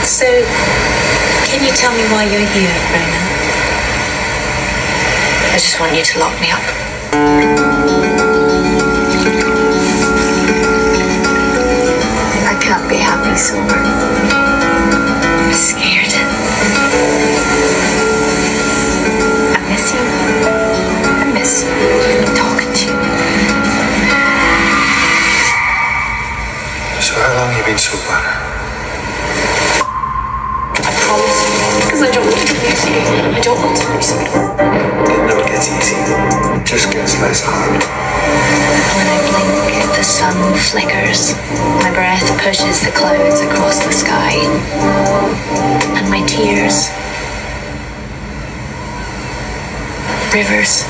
So, can you tell me why you're here, Rona? I just want you to lock me up. I can't be happy sober. I'm scared. I miss you. I miss talking to you. So how long have you been sober? I promise you, because I don't want to lose you. I don't want to lose you. It never gets easy. It just gets less hard. When I blink, the sun flickers. My breath pushes the clouds across the sky. And my tears, rivers